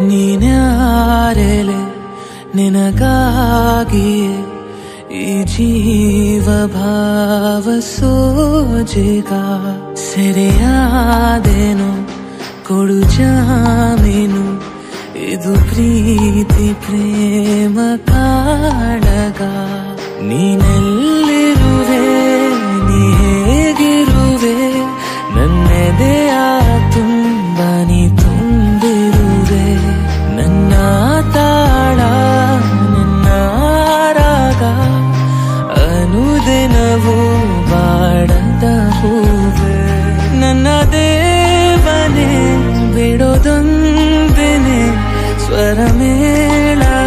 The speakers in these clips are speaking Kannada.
ನೀನ್ಯಾರೆಲೆ ನಿನಗಾಗಿಯೇ ಈ ಜೀವ ಭಾವ ಸೋಜಿಗ ಸೆರೆಯಾದೇನು ಕೊಡು ಜಾಮೀನು ಇದು ಪ್ರೀತಿ ಪ್ರೇಮ ಕಾಳಗ ನೀನೆಲ್ಲಿರುವೆ ನೀ ಹೇಗಿರುವೆ ನನ್ನೆದೆಯ ತುಂಬ ನೀ ತುಂಬಿರುವೆ ನನ್ನ ತಾಳ ನನ್ನ ರಾಗ ಅನುದಿನವೂ ಬಾಡದ ಹೂವೆ ನನ್ನ ದೇವನೇ ಬಿಡೋದೊಂದೇನೆ ಸ್ವರ ಮೇಳಾಕೆನೆ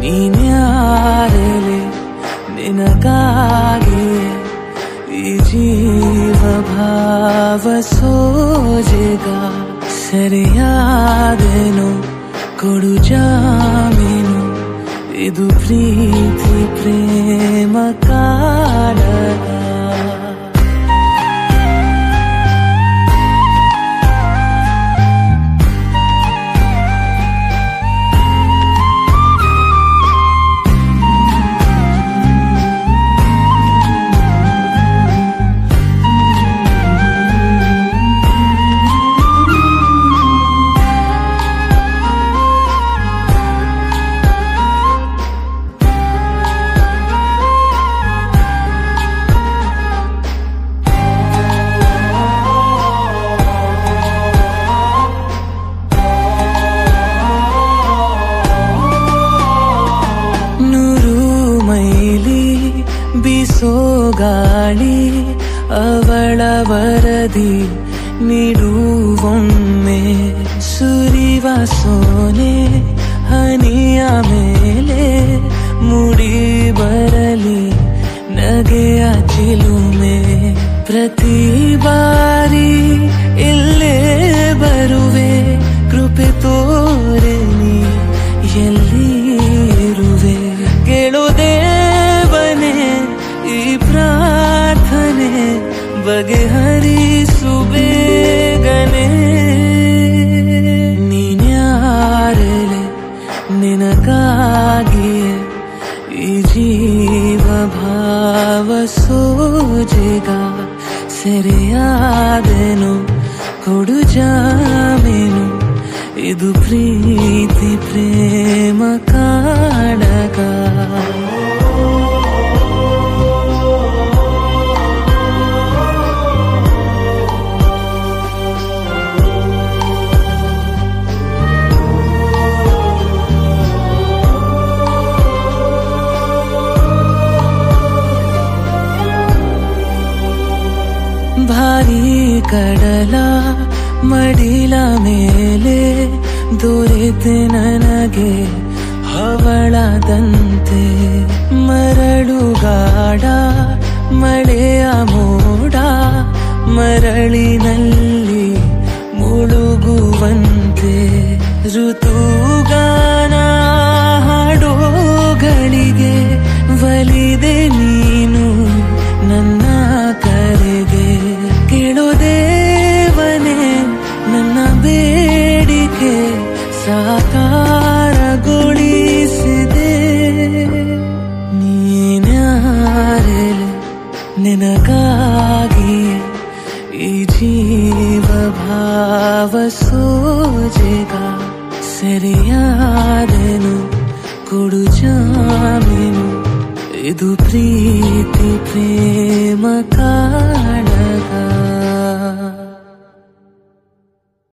ನೀನ್ಯಾರೆಲೆ ನಿನಗಾಗಿ ಈ ಜೀವ ಭಾವ ಸೋಜಿಗ ಸರಿಯಾದೇನು ಕೊಡು ಜಾಮೀನು ಇದು ಪ್ರೀತಿ ಪ್ರೇಮ ಕಾಳಗ ಬೀಸೋ ಗಾಳಿ ಅವಳ ವರದಿ ನೀಡುವೊಮ್ಮೆ ಸುರಿವ ಸೋನೆ ಹನಿಯ ಮೇಲೆ ಮುಡಿ ಬರಲಿ ನಗೆಯ ಚಿಲುಮೆ ಪ್ರತಿ ಬಾರಿ ಇಲ್ಲೇ ಬರುವೆ ಕೃಪೆ ತೋರೆ ನೀ ಎಲ್ಲಿ ಇರುವೆ ಕೇಳೋದೇ ಈ ಪ್ರಾರ್ಥನೆ ಬಗೆಹರಿಸು ಬೇಗನೆ ನೀನ್ಯಾರೆಲೆ ನಿನಗಾಗಿಯೇ ಈ ಜೀವ ಭಾವ ಸೋಜಿಗ ಸೆರೆಯಾದೇನು ಕೊಡು ಜಾಮೀನು ಇದು ಪ್ರೀತಿ ಪ್ರೇಮ ಕಾಳಗ ಭಾರೀ ಕಡಲ ಮಡಿಲ ಮೇಲೆ ದೊರೆತೆ ನನಗೆ ಹವಳದಂತೆ ಮರಳುಗಾಡ ಮಳೆಯ ಮೋಡ ಮರಳಿನಲ್ಲಿ ಮುಳುಗುವಂತೆ ಋತುಗಾನ ಹಾಡೋಗಳಿಗೆ ಒಲಿದೆ ನೀನು ನನ್ನ ಕರೆಗೆ ಕೇಳೋದೇವನೇ ನನ್ನ ಬೇಡಿಕೆ ಸಾಕಾರಗೊಳಿಸಿದೆ ನೀನ್ಯಾರೆಲೆ ನಿನಗಾಗಿ ಈ ಜೀವ ಭಾವ ಸೋಜಿಗ ಸರಿಯಾದೆನು ಕೊಡು ಜಾಮೀನು ಇದು ಪ್ರೀತಿ ಪ್ರೇಮ ಕಾಳ